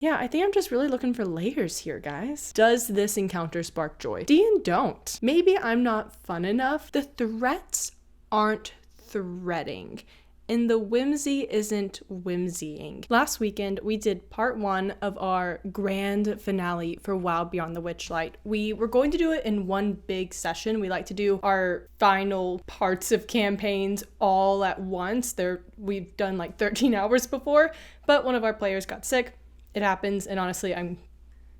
Yeah, I think I'm just really looking for layers here, guys. Does this encounter spark joy? D and don't. Maybe I'm not fun enough. The threats aren't threading, and the whimsy isn't whimsying. Last weekend, we did part 1 of our grand finale for Wild Beyond the Witchlight. We were going to do it in one big session. We like to do our final parts of campaigns all at once. We've done like 13 hours before, but one of our players got sick. It happens, and honestly, I'm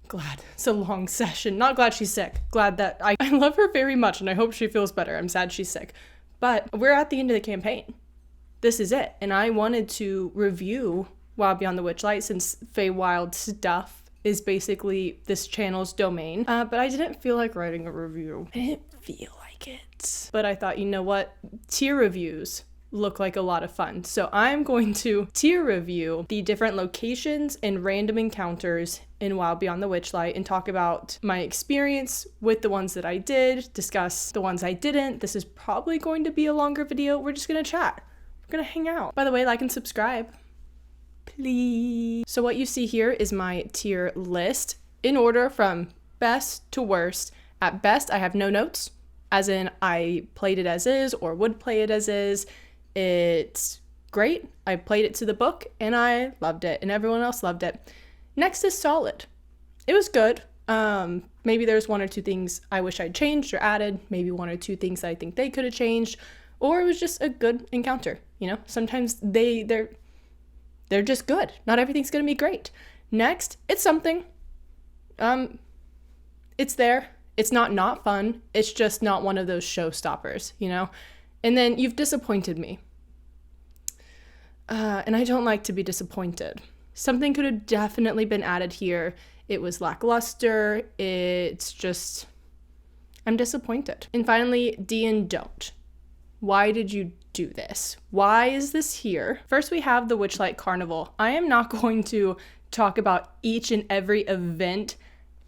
glad it's a long session. Not glad she's sick. Glad that I love her very much, and I hope she feels better. I'm sad she's sick. But we're at the end of the campaign. This is it. And I wanted to review Wild Beyond the Witchlight since Feywild stuff is basically this channel's domain. But I didn't feel like writing a review. I didn't feel like it. But I thought, you know what? Tier reviews look like a lot of fun. So I'm going to tier review the different locations and random encounters in Wild Beyond the Witchlight and talk about my experience with the ones that I did, discuss the ones I didn't. This is probably going to be a longer video. We're just gonna chat. We're gonna hang out. By the way, like and subscribe, please. So what you see here is my tier list in order from best to worst. At best, I have no notes, as in I played it as is or would play it as is. It's great. I played it to the book and I loved it and everyone else loved it. Next is solid. It was good. Maybe there's 1 or 2 things I wish I'd changed or added. Maybe 1 or 2 things I think they could have changed. Or it was just a good encounter. You know, sometimes they're just good. Not everything's gonna be great. Next, it's something. It's there. It's not fun. It's just not one of those showstoppers, you know? And then you've disappointed me. And I don't like to be disappointed. Something could have definitely been added here. It was lackluster. It's just, I'm disappointed. And finally, D and don't. Why did you do this? Why is this here? First, we have the Witchlight Carnival. I am not going to talk about each and every event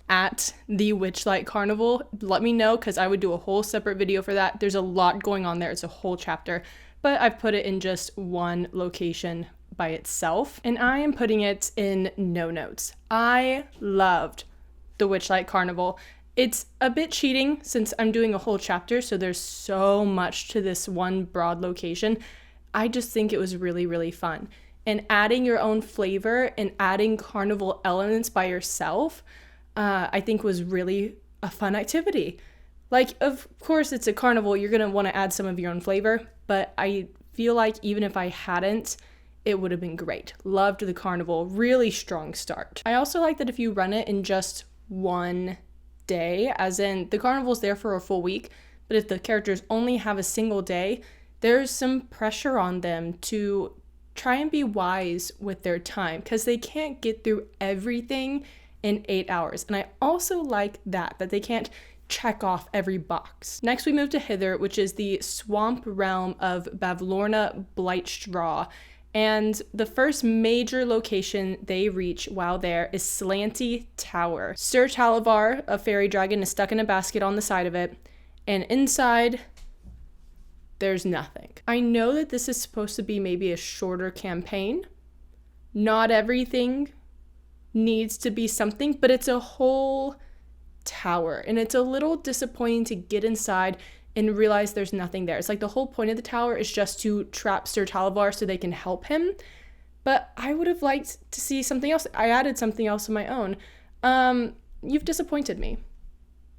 at the Witchlight Carnival. Let me know, because I would do a whole separate video for that. There's a lot going on there. It's a whole chapter, but I've put it in just one location by itself, and I am putting it in no notes. I loved the Witchlight Carnival. It's a bit cheating since I'm doing a whole chapter, so there's so much to this one broad location. I just think it was really, really fun. And adding your own flavor and adding carnival elements by yourself, I think was really a fun activity. Like, of course, it's a carnival. You're going to want to add some of your own flavor, but I feel like even if I hadn't, it would have been great. Loved the carnival. Really strong start. I also like that if you run it in just one day, as in the carnival's there for a full week, but if the characters only have a single day, there's some pressure on them to try and be wise with their time because they can't get through everything in 8 hours. And I also like that they can't check off every box. Next, we move to Hither, which is the swamp realm of Bavlorna Blightstraw. And the first major location they reach while there is Slanty Tower. Sir Talavar, a fairy dragon, is stuck in a basket on the side of it, and inside, there's nothing. I know that this is supposed to be maybe a shorter campaign. Not everything needs to be something, but it's a whole tower, and it's a little disappointing to get inside and realize there's nothing there. It's like the whole point of the tower is just to trap Sir Talavar so they can help him, but I would have liked to see something else. I added something else of my own. You've disappointed me,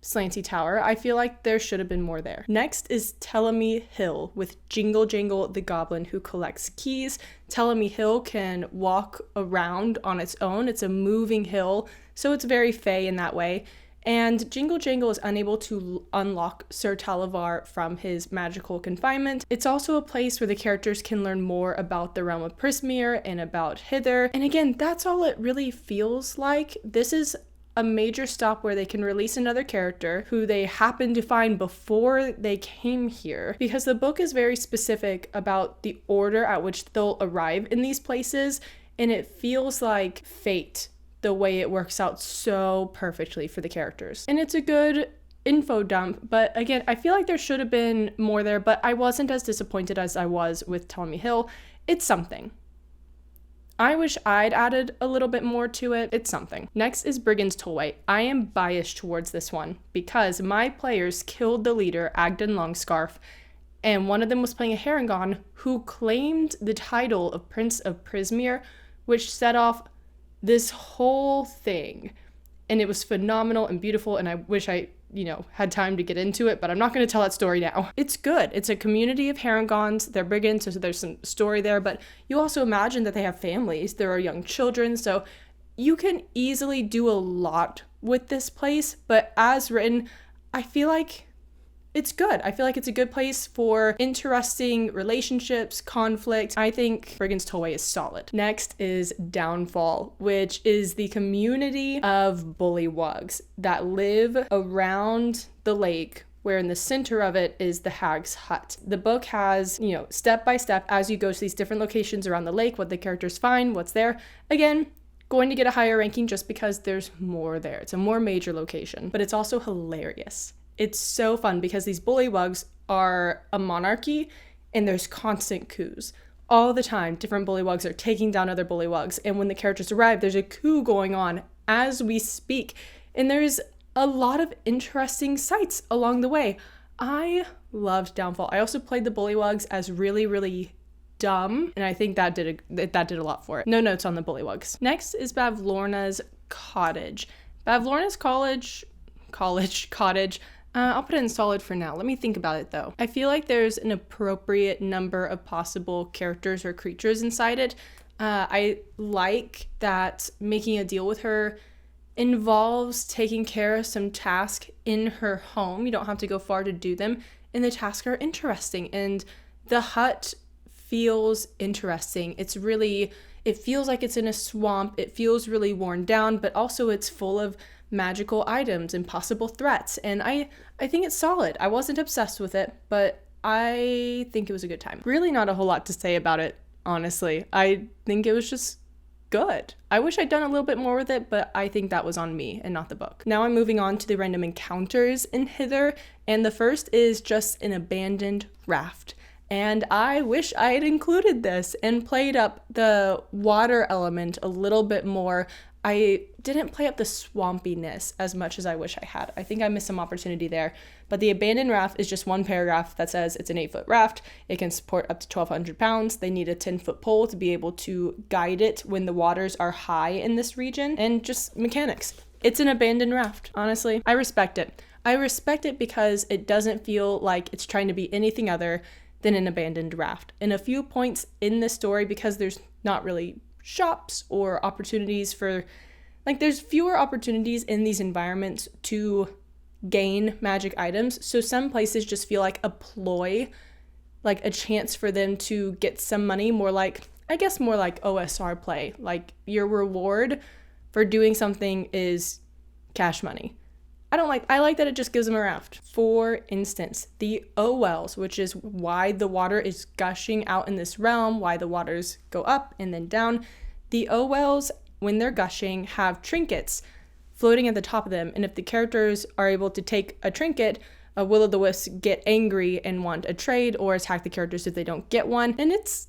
Slanty Tower. I feel like there should have been more there. Next is Tellamy Hill with Jingle Jangle the Goblin who collects keys. Tellamy Hill can walk around on its own. It's a moving hill, so it's very fey in that way. And Jingle Jangle is unable to unlock Sir Talavar from his magical confinement. It's also a place where the characters can learn more about the realm of Prismere and about Hither. And again, that's all it really feels like. This is a major stop where they can release another character who they happen to find before they came here, because the book is very specific about the order at which they'll arrive in these places, and it feels like fate the way it works out so perfectly for the characters. And it's a good info dump, but again, I feel like there should have been more there, but I wasn't as disappointed as I was with Tellamy Hill. It's something. I wish I'd added a little bit more to it. It's something. Next is Brigand's Tollway. I am biased towards this one because my players killed the leader, Agden Longscarf, and one of them was playing a Harengon who claimed the title of Prince of Prismere, which set off this whole thing. And it was phenomenal and beautiful, and I wish I, had time to get into it, but I'm not going to tell that story now. It's good. It's a community of Harengons. They're brigands, so there's some story there, but you also imagine that they have families. There are young children, so you can easily do a lot with this place, but as written, I feel like it's good. I feel like it's a good place for interesting relationships, conflict. I think Brigand's Tollway is solid. Next is Downfall, which is the community of bullywugs that live around the lake, where in the center of it is the Hags Hut. The book has, step by step as you go to these different locations around the lake, what the characters find, what's there. Again, going to get a higher ranking just because there's more there. It's a more major location, but it's also hilarious. It's so fun because these bullywugs are a monarchy and there's constant coups. All the time, different bullywugs are taking down other bullywugs. And when the characters arrive, there's a coup going on as we speak. And there's a lot of interesting sights along the way. I loved Downfall. I also played the bullywugs as really, really dumb. And I think that did a lot for it. No notes on the bullywugs. Next is Bavlorna's Cottage. Bavlorna's Cottage. I'll put it in solid for now. Let me think about it though. I feel like there's an appropriate number of possible characters or creatures inside it. I like that making a deal with her involves taking care of some tasks in her home. You don't have to go far to do them, and the tasks are interesting, and the hut feels interesting. It feels like it's in a swamp. It feels really worn down, but also it's full of magical items and possible threats, and I think it's solid. I wasn't obsessed with it, but I think it was a good time. Really not a whole lot to say about it, honestly. I think it was just good. I wish I'd done a little bit more with it, but I think that was on me and not the book. Now I'm moving on to the random encounters in Hither, and the first is just an abandoned raft. And I wish I had included this and played up the water element a little bit more. I didn't play up the swampiness as much as I wish I had. I think I missed some opportunity there. But the abandoned raft is just one paragraph that says it's an 8-foot raft. It can support up to 1,200 pounds. They need a 10-foot pole to be able to guide it when the waters are high in this region. And just mechanics. It's an abandoned raft, honestly. I respect it. I respect it because it doesn't feel like it's trying to be anything other than an abandoned raft. And a few points in this story, because there's not really shops or opportunities for, there's fewer opportunities in these environments to gain magic items. So some places just feel like a ploy, like a chance for them to get some money, more like OSR play. Like your reward for doing something is cash money. I like that it just gives them a raft. For instance, the Owls, which is why the water is gushing out in this realm, why the waters go up and then down. The Owls, when they're gushing, have trinkets floating at the top of them. And if the characters are able to take a trinket, will-o'-the-wisps get angry and want a trade or attack the characters if they don't get one. And it's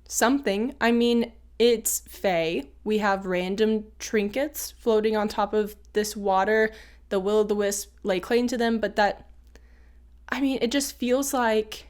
something. I mean, it's Fae. We have random trinkets floating on top of this water. The will-o'-the-wisp lay claim to them, but it just feels like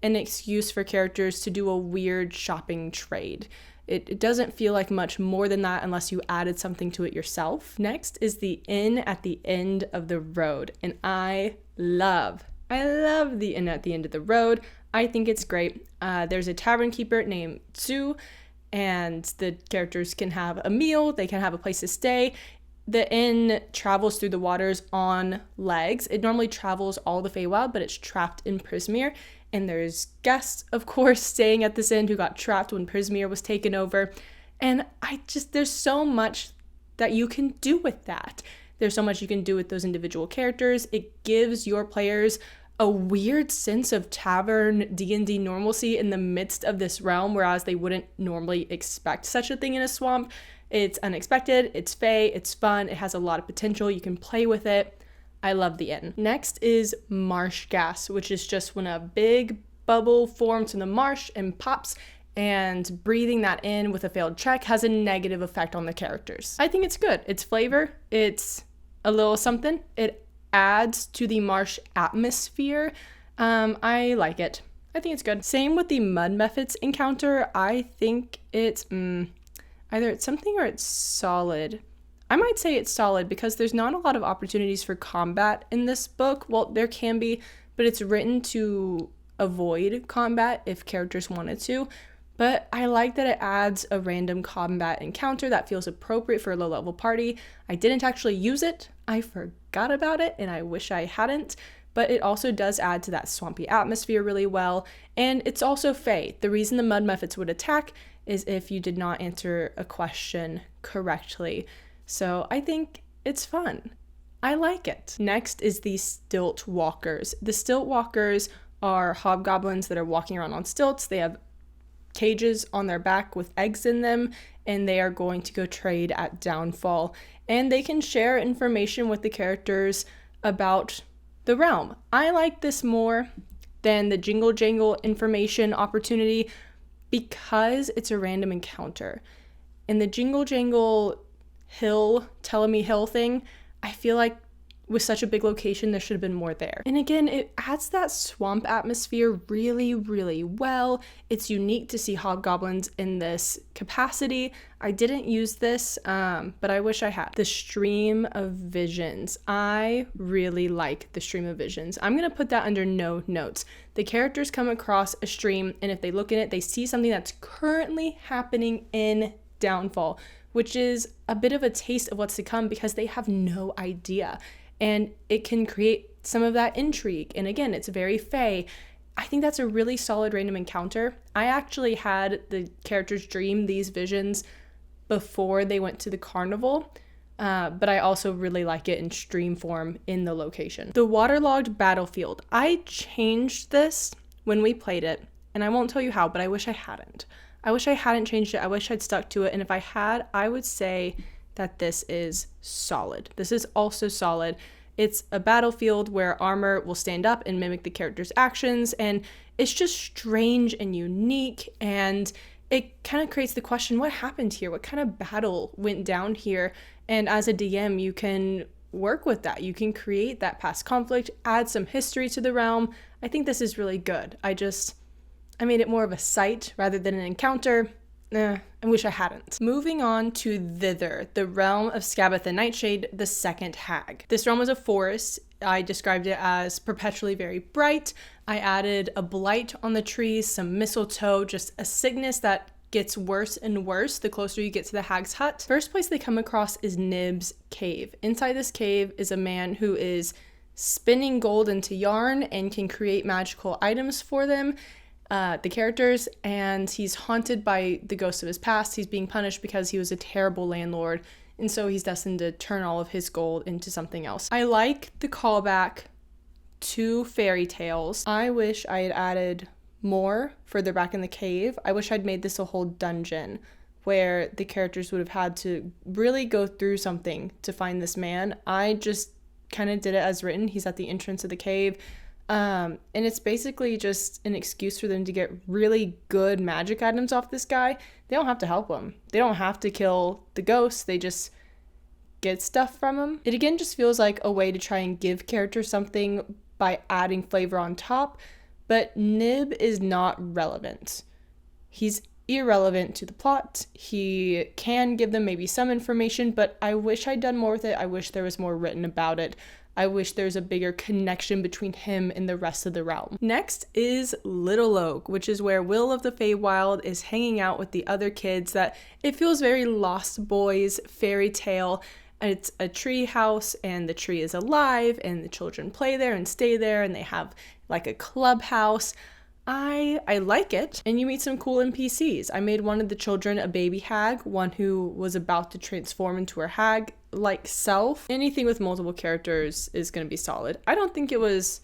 an excuse for characters to do a weird shopping trade. It doesn't feel like much more than that unless you added something to it yourself. Next is the inn at the end of the road, and I love the inn at the end of the road. I think it's great. There's a tavern keeper named Tsu, and the characters can have a meal, they can have a place to stay. The inn travels through the waters on legs. It normally travels all the Feywild, but it's trapped in Prismere. And there's guests, of course, staying at this inn who got trapped when Prismere was taken over. And there's so much that you can do with that. There's so much you can do with those individual characters. It gives your players a weird sense of tavern D&D normalcy in the midst of this realm, whereas they wouldn't normally expect such a thing in a swamp. It's unexpected, it's Fae, it's fun, it has a lot of potential, you can play with it. I love the inn. Next is marsh gas, which is just when a big bubble forms in the marsh and pops, and breathing that in with a failed check has a negative effect on the characters. I think it's good. It's flavor. It's a little something. It adds to the marsh atmosphere. I like it. I think it's good. Same with the Mud Muffets encounter. I think it's either it's something or it's solid. I might say it's solid because there's not a lot of opportunities for combat in this book. Well, there can be, but it's written to avoid combat if characters wanted to. But I like that it adds a random combat encounter that feels appropriate for a low-level party. I didn't actually use it. I forgot about it, and I wish I hadn't. But it also does add to that swampy atmosphere really well. And it's also Fae. The reason the Mud Muffets would attack is if you did not answer a question correctly. So I think it's fun. I like it. Next is the Stilt Walkers. The Stilt Walkers are hobgoblins that are walking around on stilts. They have cages on their back with eggs in them, and they are going to go trade at Downfall. And they can share information with the characters about the realm. I like this more than the Jingle Jangle information opportunity because it's a random encounter. In the Jingle Jangle Tell Me Hill thing, I feel like with such a big location, there should have been more there. And again, it adds that swamp atmosphere really, really well. It's unique to see hobgoblins in this capacity. I didn't use this, but I wish I had. The Stream of Visions. I really like the Stream of Visions. I'm gonna put that under no notes. The characters come across a stream, and if they look in it, they see something that's currently happening in Downfall, which is a bit of a taste of what's to come because they have no idea. And it can create some of that intrigue. And again, it's very Fae. I think that's a really solid random encounter. I actually had the characters dream these visions before they went to the carnival, but I also really like it in stream form in the location. The Waterlogged Battlefield. I changed this when we played it, and I won't tell you how, but I wish I hadn't. I wish I hadn't changed it. I wish I'd stuck to it. And if I had, I would say that this is solid. This is also solid. It's a battlefield where armor will stand up and mimic the character's actions, and it's just strange and unique, and it kind of creates the question, what happened here? What kind of battle went down here? And as a DM, you can work with that. You can create that past conflict, add some history to the realm. I think this is really good. I made it more of a sight rather than an encounter. I wish I hadn't. Moving on to Thither, the realm of Scabbeth the Nightshade, the second hag. This realm was a forest. I described it as perpetually very bright. I added a blight on the trees, some mistletoe, just a sickness that gets worse and worse the closer you get to the Hags Hut. First place they come across is Nib's cave. Inside this cave is a man who is spinning gold into yarn and can create magical items for them. The characters, and he's haunted by the ghosts of his past. He's being punished because he was a terrible landlord, and so he's destined to turn all of his gold into something else. I like the callback to fairy tales. I wish I had added more further back in the cave. I wish I'd made this a whole dungeon where the characters would have had to really go through something to find this man. I just kind of did it as written. He's at the entrance of the cave. And it's basically just an excuse for them to get really good magic items off this guy. They don't have to help him. They don't have to kill the ghosts. They just get stuff from him. It again just feels like a way to try and give characters something by adding flavor on top. But Nib is not relevant. He's irrelevant to the plot. He can give them maybe some information, but I wish I'd done more with it. I wish there was more written about it. I wish there's a bigger connection between him and the rest of the realm. Next is Little Oak, which is where Will of the Feywild is hanging out with the other kids. That it feels very Lost Boys fairy tale. It's a tree house, and the tree is alive, and the children play there and stay there, and they have like a clubhouse. I like it, and you meet some cool NPCs. I made one of the children a baby hag, one who was about to transform into her hag-like self. Anything with multiple characters is going to be solid. I don't think it was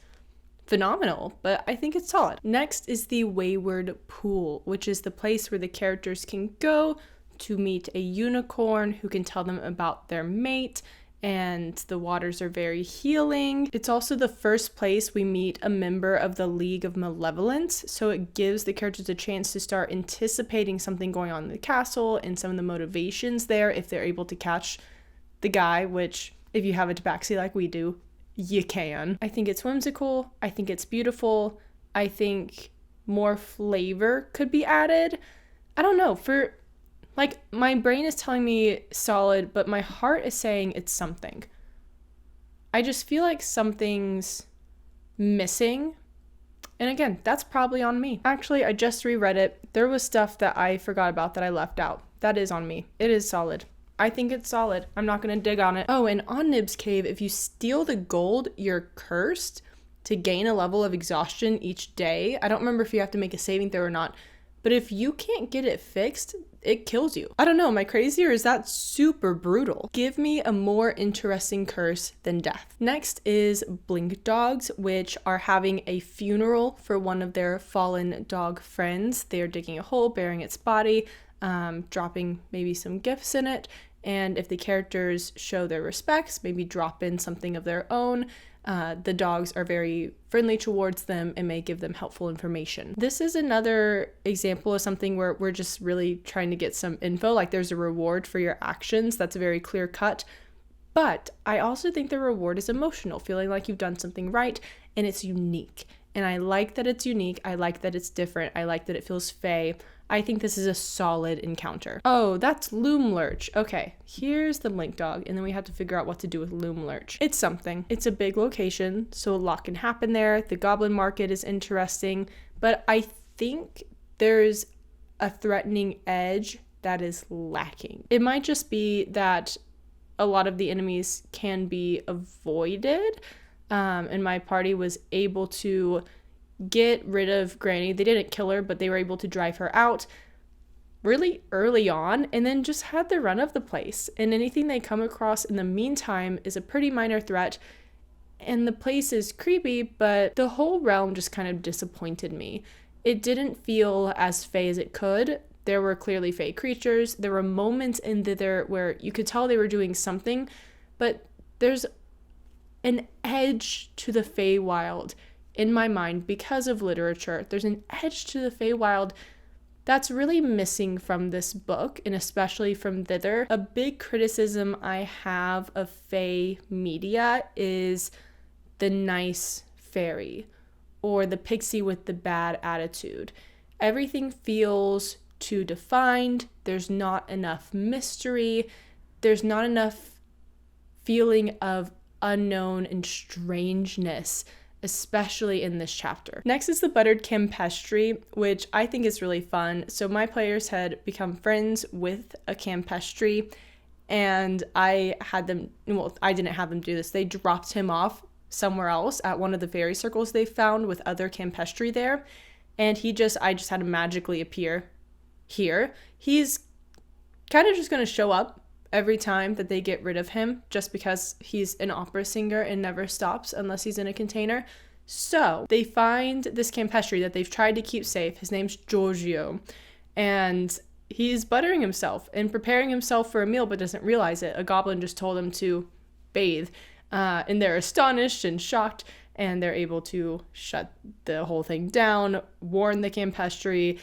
phenomenal, but I think it's solid. Next is the Wayward Pool, which is the place where the characters can go to meet a unicorn who can tell them about their mate and the waters are very healing. It's also the first place we meet a member of the League of Malevolence, so it gives the characters a chance to start anticipating something going on in the castle and some of the motivations there if they're able to catch the guy, which if you have a tabaxi like we do, you can. I think it's whimsical. I think it's beautiful. I think more flavor could be added. I don't know, like, my brain is telling me solid, but my heart is saying it's something. I just feel like something's missing. And again, that's probably on me. Actually, I just reread it. There was stuff that I forgot about that I left out. That is on me. It is solid. I think it's solid. I'm not going to dig on it. Oh, and on Nib's Cave, if you steal the gold, you're cursed to gain a level of exhaustion each day. I don't remember if you have to make a saving throw or not. But if you can't get it fixed, it kills you. I don't know, am I crazy or is that super brutal? Give me a more interesting curse than death. Next is Blink Dogs, which are having a funeral for one of their fallen dog friends. They're digging a hole, burying its body, dropping maybe some gifts in it. And if the characters show their respects, maybe drop in something of their own. The dogs are very friendly towards them and may give them helpful information. This is another example of something where we're just really trying to get some info, like there's a reward for your actions that's very clear cut. But I also think the reward is emotional, feeling like you've done something right and it's unique. And I like that it's unique. I like that it's different. I like that it feels fey. I think this is a solid encounter. Oh, that's Loomlurch. Okay, here's the Blink Dog, and then we have to figure out what to do with Loomlurch. It's something. It's a big location, so a lot can happen there. The Goblin Market is interesting, but I think there's a threatening edge that is lacking. It might just be that a lot of the enemies can be avoided, and my party was able to get rid of Granny. They didn't kill her, but they were able to drive her out really early on and then just had the run of the place. And anything they come across in the meantime is a pretty minor threat. And the place is creepy, but the whole realm just kind of disappointed me. It didn't feel as fey as it could. There were clearly fey creatures. There were moments in there where you could tell they were doing something, but there's an edge to the Feywild in my mind because of literature. There's an edge to the Feywild that's really missing from this book, and especially from thither. A big criticism I have of Fey media is the nice fairy or the pixie with the bad attitude. Everything feels too defined. There's not enough mystery. There's not enough feeling of unknown and strangeness, especially in this chapter. Next is the Buttered Campestry, which I think is really fun. So my players had become friends with a campestry, and I didn't have them do this. They dropped him off somewhere else at one of the fairy circles they found with other campestry there, and I just had him magically appear here. He's kind of just going to show up every time that they get rid of him, just because he's an opera singer and never stops unless he's in a container. So they find this campestry that they've tried to keep safe. His name's Giorgio, and he's buttering himself and preparing himself for a meal, but doesn't realize it. A goblin just told him to bathe, and they're astonished and shocked, and they're able to shut the whole thing down, warn the campestry,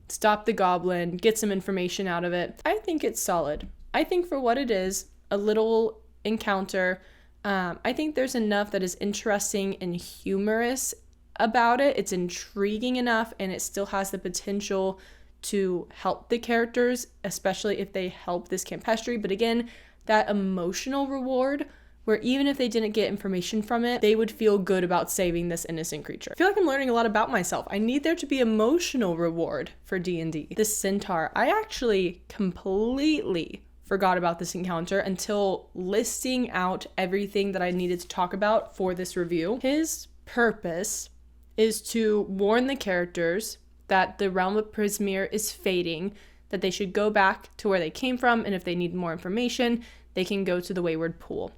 stop the goblin, get some information out of it. I think it's solid. I think for what it is, a little encounter, I think there's enough that is interesting and humorous about it. It's intriguing enough, and it still has the potential to help the characters, especially if they help this campestry. But again, that emotional reward, where even if they didn't get information from it, they would feel good about saving this innocent creature. I feel like I'm learning a lot about myself. I need there to be emotional reward for D&D. The centaur, I actually completely forgot about this encounter until listing out everything that I needed to talk about for this review. His purpose is to warn the characters that the realm of Prismere is fading, that they should go back to where they came from, and if they need more information, they can go to the Wayward Pool.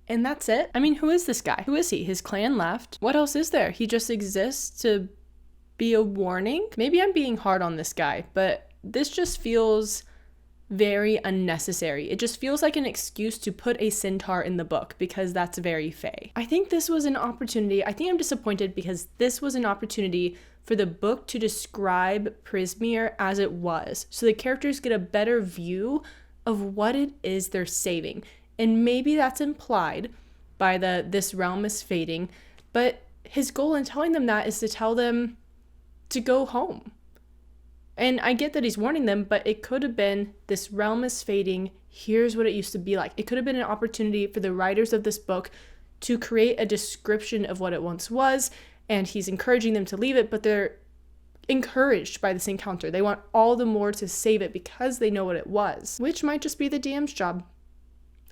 And that's it. I mean, who is this guy? Who is he? His clan left. What else is there? He just exists to be a warning? Maybe I'm being hard on this guy, but this just feels very unnecessary. It just feels like an excuse to put a centaur in the book because that's very Fae. I think this was an opportunity. I think I'm disappointed because this was an opportunity for the book to describe Prismeer as it was, so the characters get a better view of what it is they're saving. And maybe that's implied by this realm is fading, but his goal in telling them that is to tell them to go home. And I get that he's warning them, but it could have been, this realm is fading, here's what it used to be like. It could have been an opportunity for the writers of this book to create a description of what it once was, and he's encouraging them to leave it, but they're encouraged by this encounter. They want all the more to save it because they know what it was, which might just be the DM's job.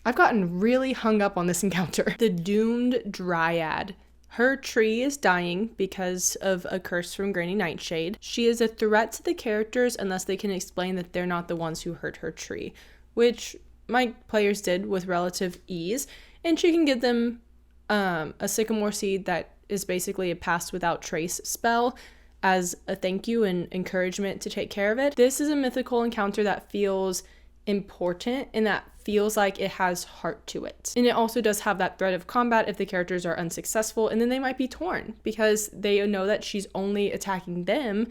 I've gotten really hung up on this encounter. The Doomed Dryad. Her tree is dying because of a curse from Granny Nightshade. She is a threat to the characters unless they can explain that they're not the ones who hurt her tree, which my players did with relative ease. And she can give them a sycamore seed that is basically a pass without trace spell as a thank you and encouragement to take care of it. This is a mythical encounter that feels important and that feels like it has heart to it. And it also does have that threat of combat if the characters are unsuccessful, and then they might be torn because they know that she's only attacking them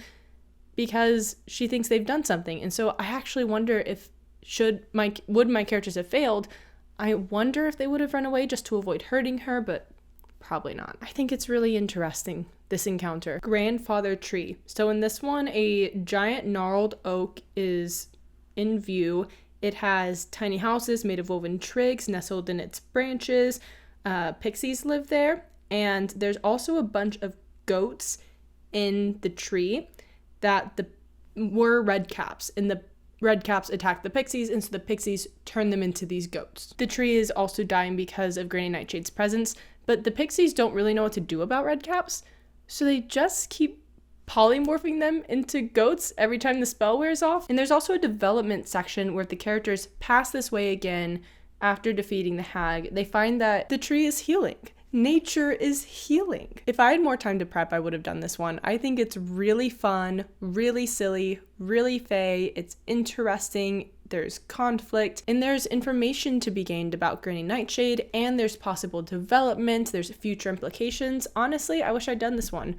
because she thinks they've done something. And so I actually wonder if would my characters have failed, I wonder if they would have run away just to avoid hurting her, but probably not. I think it's really interesting, this encounter. Grandfather Tree. So in this one, a giant gnarled oak is in view. It has tiny houses made of woven twigs nestled in its branches. Pixies live there. And there's also a bunch of goats in the tree that were red caps. And the red caps attack the pixies, and so the pixies turn them into these goats. The tree is also dying because of Granny Nightshade's presence, but the pixies don't really know what to do about red caps, so they just keep polymorphing them into goats every time the spell wears off. And there's also a development section where the characters pass this way again after defeating the hag. They find that the tree is healing. Nature is healing. If I had more time to prep, I would have done this one. I think it's really fun, really silly, really Fae. It's interesting. There's conflict, and there's information to be gained about Granny Nightshade, and there's possible development, there's future implications. Honestly, I wish I'd done this one.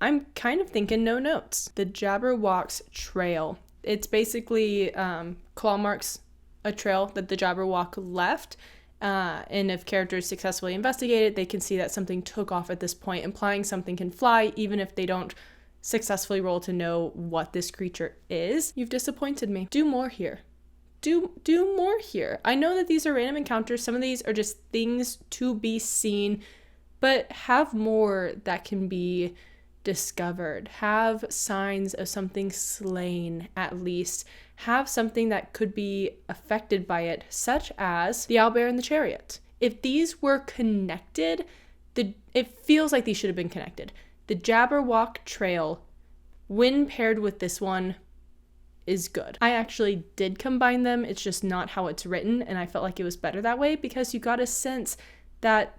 I'm kind of thinking no notes. The Jabberwock's Trail. It's basically claw marks, a trail that the Jabberwock left. And if characters successfully investigate it, they can see that something took off at this point, implying something can fly, even if they don't successfully roll to know what this creature is. You've disappointed me. Do more here. Do more here. I know that these are random encounters. Some of these are just things to be seen, but have more that can be discovered. Have signs of something slain, at least. Have something that could be affected by it, such as the owlbear and the chariot. If these were connected, it feels like these should have been connected. The Jabberwock Trail, when paired with this one, is good. I actually did combine them. It's just not how it's written, and I felt like it was better that way because you got a sense that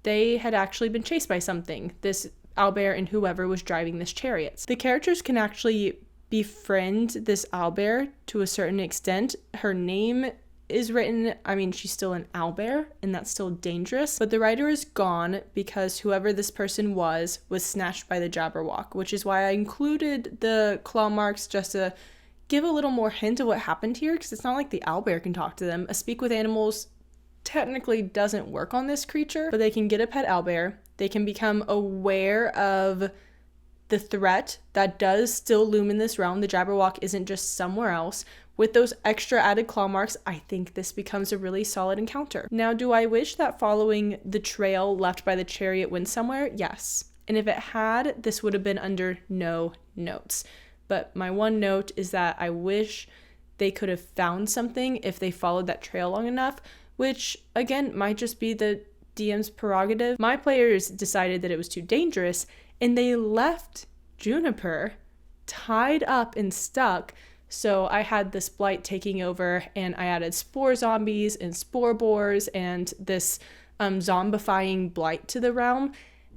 they had actually been chased by something. This owlbear and whoever was driving this chariot. The characters can actually befriend this owlbear to a certain extent. Her name is written, I mean, she's still an owlbear, and that's still dangerous, but the writer is gone because whoever this person was snatched by the Jabberwock, which is why I included the claw marks just to give a little more hint of what happened here, because it's not like the owlbear can talk to them. A speak with animals technically doesn't work on this creature, but they can get a pet owlbear. They can become aware of the threat that does still loom in this realm. The Jabberwock isn't just somewhere else. With those extra added claw marks, I think this becomes a really solid encounter. Now, do I wish that following the trail left by the chariot went somewhere? Yes. And if it had, this would have been under no notes. But my one note is that I wish they could have found something if they followed that trail long enough, which, again, might just be the DM's prerogative. My players decided that it was too dangerous, and they left Juniper tied up and stuck. So I had this blight taking over, and I added spore zombies and spore boars and this zombifying blight to the realm.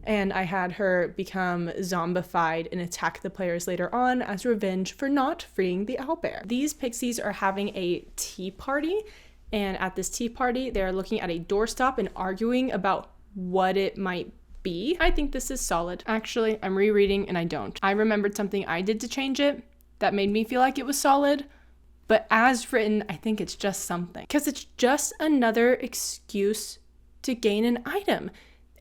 and I had her become zombified and attack the players later on as revenge for not freeing the owlbear. These pixies are having a tea party, and at this tea party, they're looking at a doorstop and arguing about what it might be. I think this is solid. Actually, I'm rereading and I don't. I remembered something I did to change it that made me feel like it was solid, but as written, I think it's just something. Because it's just another excuse to gain an item.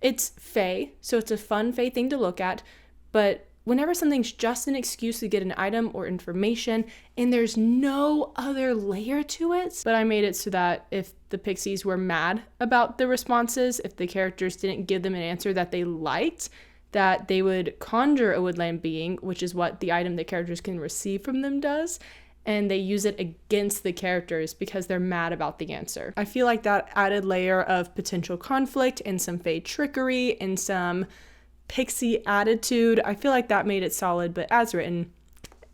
It's fae, so it's a fun fae thing to look at, but whenever something's just an excuse to get an item or information and there's no other layer to it. But I made it so that if the pixies were mad about the responses, if the characters didn't give them an answer that they liked, that they would conjure a woodland being, which is what the item the characters can receive from them does, and they use it against the characters because they're mad about the answer. I feel like that added layer of potential conflict and some fae trickery and some pixie attitude. I feel like that made it solid, but as written,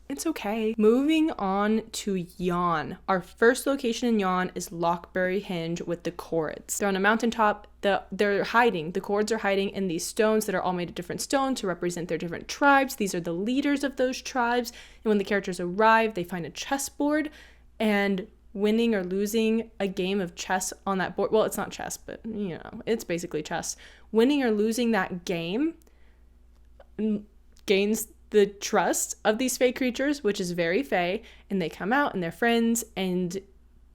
it's okay. Moving on to Yon. Our first location in Yon is Lockberry Hinge with the Cords. They're on a mountaintop. They're hiding. The Cords are hiding in these stones that are all made of different stones to represent their different tribes. These are the leaders of those tribes. And when the characters arrive, they find a chessboard, and winning or losing a game of chess on that board, well, it's not chess, but you know, it's basically chess. Winning or losing that game gains the trust of these fae creatures, which is very fae, and they come out and they're friends, and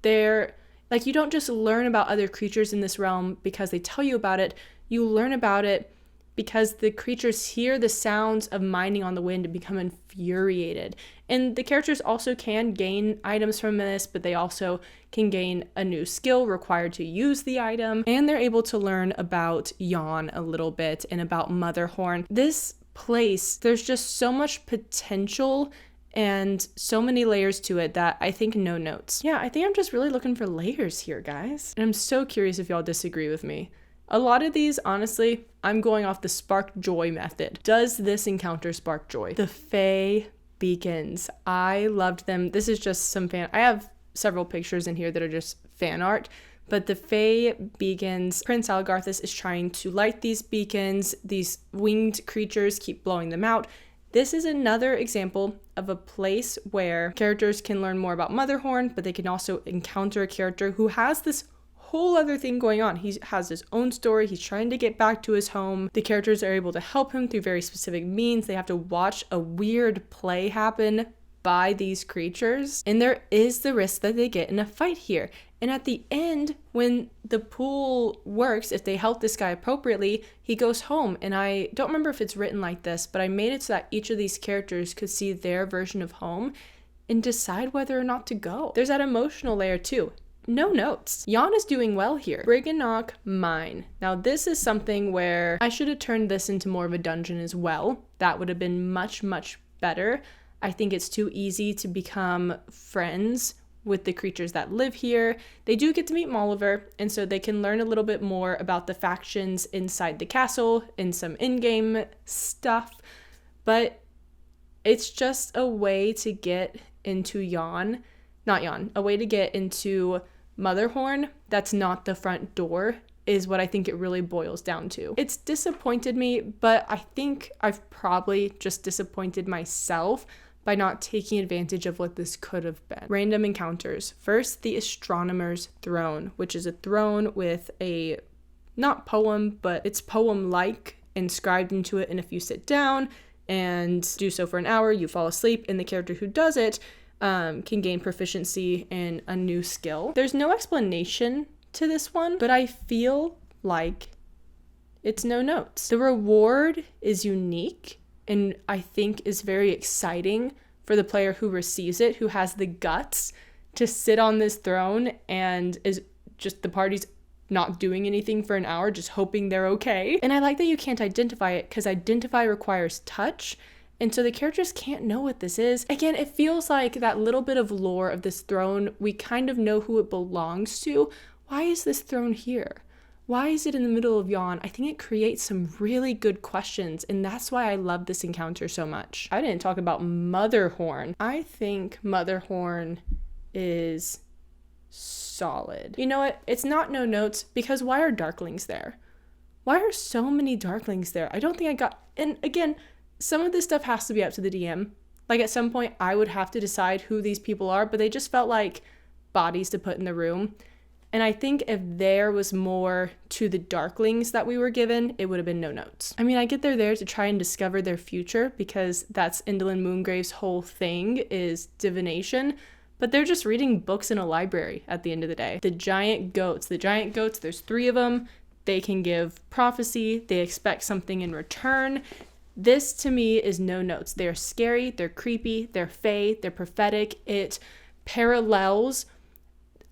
they're like, you don't just learn about other creatures in this realm because they tell you about it. You learn about it because the creatures hear the sounds of mining on the wind and become infuriated. And the characters also can gain items from this, but they also can gain a new skill required to use the item, and they're able to learn about Yon a little bit and about Motherhorn. This place, there's just so much potential and so many layers to it that I think no notes. Yeah, I think I'm just really looking for layers here, guys. And I'm so curious if y'all disagree with me. A lot of these, honestly, I'm going off the spark joy method. Does this encounter spark joy? The fae beacons. I loved them. This is just some I have several pictures in here that are just fan art. But the fae beacons, Prince Algarthus is trying to light these beacons. These winged creatures keep blowing them out. This is another example of a place where characters can learn more about Motherhorn, but they can also encounter a character who has this whole other thing going on. He has his own story. He's trying to get back to his home. The characters are able to help him through very specific means. They have to watch a weird play happen by these creatures, and there is the risk that they get in a fight here. And at the end, when the pool works, if they help this guy appropriately, he goes home. And I don't remember if it's written like this, but I made it so that each of these characters could see their version of home and decide whether or not to go. There's that emotional layer too. No notes. Yon is doing well here. Briganock Mine. Now this is something where I should have turned this into more of a dungeon as well. That would have been much, much better. I think it's too easy to become friends with the creatures that live here. They do get to meet Molliver, and so they can learn a little bit more about the factions inside the castle and some in-game stuff. But it's just a way to get into a way to get into Motherhorn that's not the front door is what I think it really boils down to. It's disappointed me, but I think I've probably just disappointed myself by not taking advantage of what this could have been. Random encounters. First, the Astronomer's Throne, which is a throne with a, not poem, but it's poem-like inscribed into it, and if you sit down and do so for an hour, you fall asleep, and the character who does it can gain proficiency in a new skill. There's no explanation to this one, but I feel like it's no notes. The reward is unique, and I think is very exciting for the player who receives it, who has the guts to sit on this throne and is just, the party's not doing anything for an hour, just hoping they're okay. And I like that you can't identify it, because identify requires touch, and so the characters can't know what this is. Again, it feels like that little bit of lore of this throne, we kind of know who it belongs to. Why is this throne here? Why is it in the middle of Yon? I think it creates some really good questions, and that's why I love this encounter so much. I didn't talk about Motherhorn. I think Motherhorn is solid. You know what? It's not no notes, because why are Darklings there? Why are so many darklings there? I don't think I got, and again, some of this stuff has to be up to the DM. Like at some point I would have to decide who these people are, but they just felt like bodies to put in the room. And I think if there was more to the darklings that we were given, it would have been no notes. I mean, I get they're there to try and discover their future because that's Indolin Moongrave's whole thing is divination, but they're just reading books in a library at the end of the day. The giant goats, there's 3 of them. They can give prophecy. They expect something in return. This to me is no notes. They're scary, they're creepy, they're fae, they're prophetic. It parallels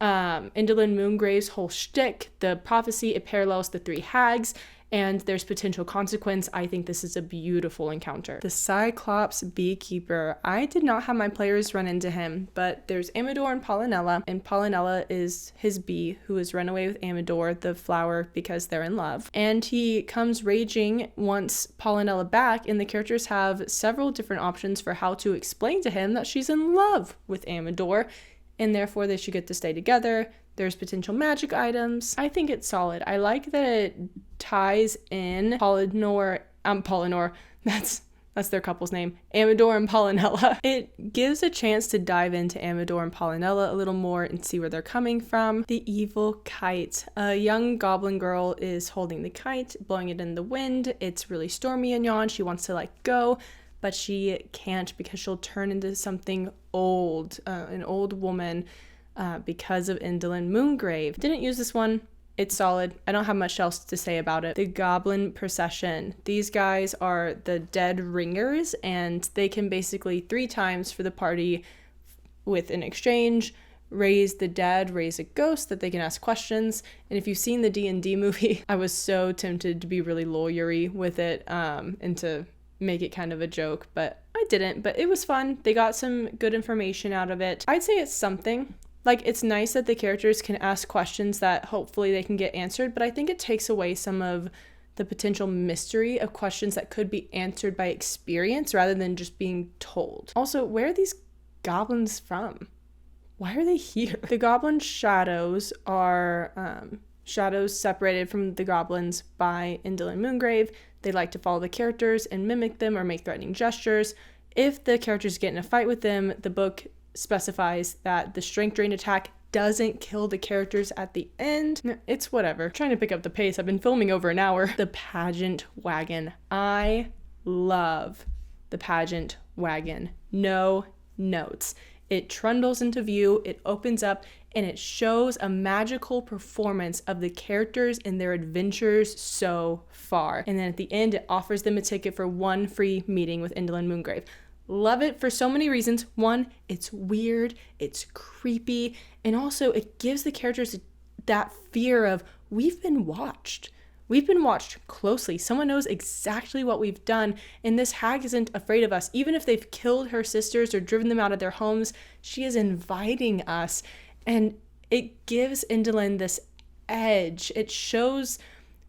Indolin Moongrave's whole shtick, the prophecy. It parallels the 3 hags, and there's potential consequence. I think this is a beautiful encounter. The Cyclops Beekeeper. I did not have my players run into him, but there's Amador and Polynella is his bee who has run away with Amador, the flower, because they're in love. And he comes raging, wants Polynella back, and the characters have several different options for how to explain to him that she's in love with Amador, and therefore they should get to stay together. There's potential magic items. I think it's solid. I like that it ties in Polynor, that's their couple's name, Amador and Polynella. It gives a chance to dive into Amador and Polynella a little more and see where they're coming from. The evil kite. A young goblin girl is holding the kite, blowing it in the wind. It's really stormy in Yon. She wants to let go, but she can't because she'll turn into something old, an old woman, because of Indolin Moongrave. Didn't use this one. It's solid. I don't have much else to say about it. The Goblin Procession. These guys are the dead ringers, and they can basically 3 times for the party with an exchange raise the dead, raise a ghost that they can ask questions. And if you've seen the D&D movie, I was so tempted to be really lawyery with it and to make it kind of a joke, but I didn't. But it was fun. They got some good information out of it. I'd say it's something. Like, it's nice that the characters can ask questions that hopefully they can get answered, but I think it takes away some of the potential mystery of questions that could be answered by experience rather than just being told. Also, where are these goblins from? Why are they here? The Goblin Shadows are shadows separated from the goblins by Indolin Moongrave. They like to follow the characters and mimic them or make threatening gestures. If the characters get in a fight with them, the book specifies that the strength drain attack doesn't kill the characters at the end. It's whatever. Trying to pick up the pace. I've been filming over an hour. The Pageant Wagon. I love the Pageant Wagon. No notes. It trundles into view, it opens up, and it shows a magical performance of the characters and their adventures so far. And then at the end, it offers them a ticket for 1 free meeting with Indolin Moongrave. Love it for so many reasons. 1, it's weird, it's creepy, and also it gives the characters that fear of, we've been watched. We've been watched closely. Someone knows exactly what we've done, and this hag isn't afraid of us. Even if they've killed her sisters or driven them out of their homes, she is inviting us, and it gives Indolin this edge. It shows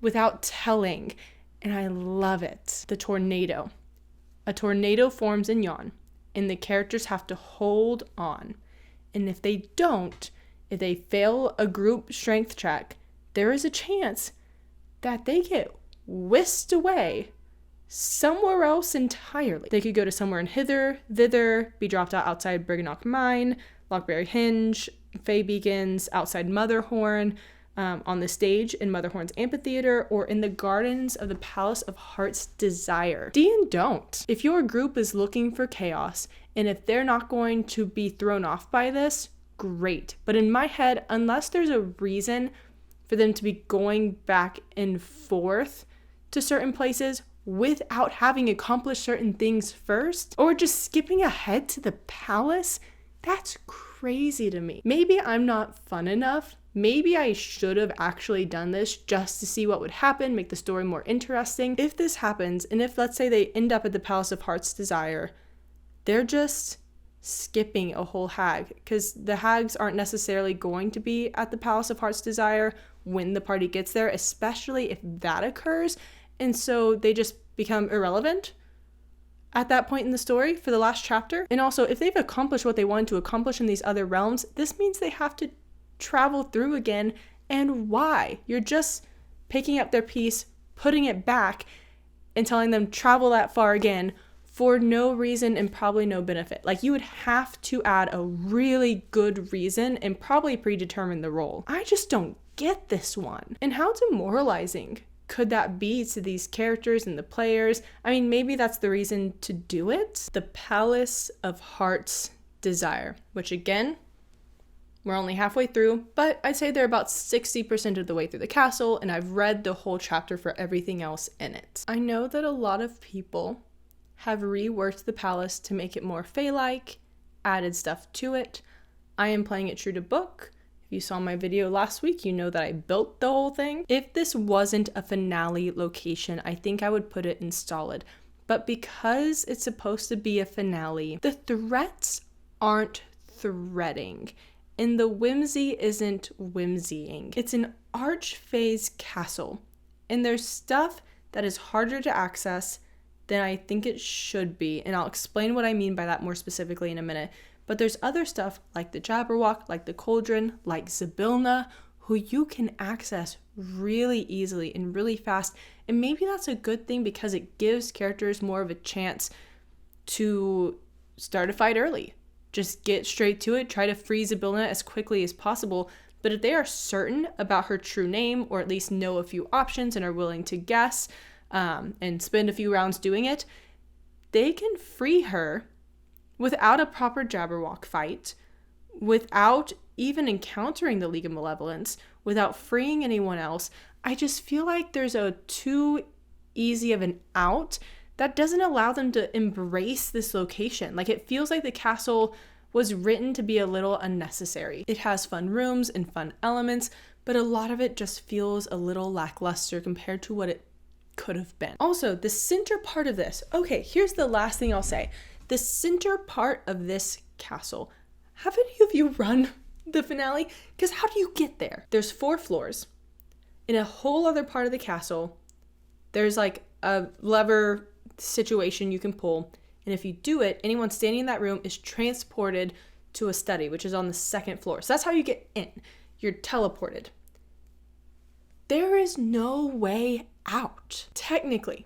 without telling, and I love it. The tornado. A tornado forms in Yon, and the characters have to hold on. And if they don't, if they fail a group strength check, there is a chance that they get whisked away somewhere else entirely. They could go to somewhere in thither, be dropped out outside Briganock Mine, Lockberry Hinge, Fey Beacons, outside Motherhorn, on the stage in Motherhorn's amphitheater, or in the gardens of the Palace of Heart's Desire. And don't. If your group is looking for chaos, and if they're not going to be thrown off by this, great. But in my head, unless there's a reason for them to be going back and forth to certain places without having accomplished certain things first, or just skipping ahead to the palace, that's crazy to me. Maybe I'm not fun enough. Maybe I should have actually done this just to see what would happen, make the story more interesting. If this happens, and if, let's say, they end up at the Palace of Heart's Desire, they're just skipping a whole hag, because the hags aren't necessarily going to be at the Palace of Heart's Desire when the party gets there, especially if that occurs, and so they just become irrelevant at that point in the story for the last chapter. And also, if they've accomplished what they wanted to accomplish in these other realms, this means they have to travel through again. And why? You're just picking up their piece, putting it back and telling them travel that far again for no reason and probably no benefit. Like, you would have to add a really good reason and probably predetermine the role. I just don't get this one. And how demoralizing could that be to these characters and the players? I mean, maybe that's the reason to do it. The Palace of Heart's Desire, which again, we're only halfway through, but I'd say they're about 60% of the way through the castle, and I've read the whole chapter for everything else in it. I know that a lot of people have reworked the palace to make it more Fae-like, added stuff to it. I am playing it true to book. If you saw my video last week, you know that I built the whole thing. If this wasn't a finale location, I think I would put it in Stolid. But because it's supposed to be a finale, the threats aren't threading. And the whimsy isn't whimsying. It's an archfae's castle. And there's stuff that is harder to access than I think it should be. And I'll explain what I mean by that more specifically in a minute. But there's other stuff like the Jabberwock, like the Cauldron, like Zybilna, who you can access really easily and really fast. And maybe that's a good thing because it gives characters more of a chance to start a fight early. Just get straight to it, try to free Zybilna as quickly as possible. But if they are certain about her true name, or at least know a few options and are willing to guess, and spend a few rounds doing it, they can free her without a proper Jabberwock fight, without even encountering the League of Malevolence, without freeing anyone else. I just feel like there's a too easy of an out that doesn't allow them to embrace this location. Like, it feels like the castle was written to be a little unnecessary. It has fun rooms and fun elements, but a lot of it just feels a little lackluster compared to what it could have been. Also, the center part of this, okay, here's the last thing I'll say. The center part of this castle, have any of you run the finale? Because how do you get there? There's 4 floors. In a whole other part of the castle, there's like a lever situation you can pull. And if you do it, anyone standing in that room is transported to a study, which is on the 2nd floor. So that's how you get in. You're teleported. There is no way out. Technically,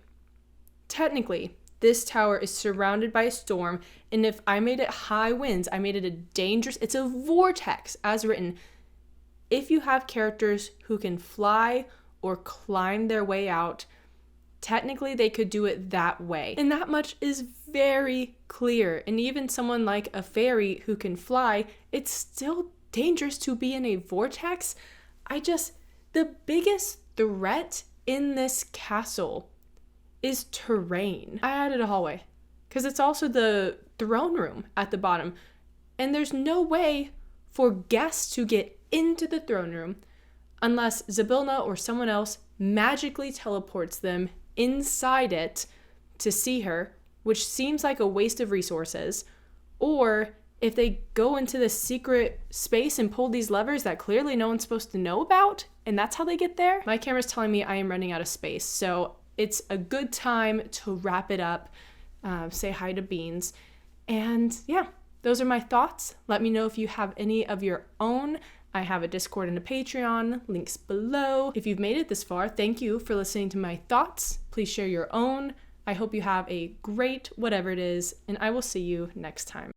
this tower is surrounded by a storm, and if I made it high winds, I made it it's a vortex, as written. If you have characters who can fly or climb their way out, technically they could do it that way. And that much is very clear. And even someone like a fairy who can fly, it's still dangerous to be in a vortex. The biggest threat in this castle is terrain. I added a hallway because it's also the throne room at the bottom. And there's no way for guests to get into the throne room unless Zybilna or someone else magically teleports them inside it to see her, which seems like a waste of resources. Or if they go into the secret space and pull these levers that clearly no one's supposed to know about, and that's how they get there. My camera's telling me I am running out of space, so it's a good time to wrap it up. Say hi to Beans. And yeah, those are my thoughts. Let me know if you have any of your own. I have a Discord and a Patreon, links below. If you've made it this far, thank you for listening to my thoughts. Please share your own. I hope you have a great whatever it is, and I will see you next time.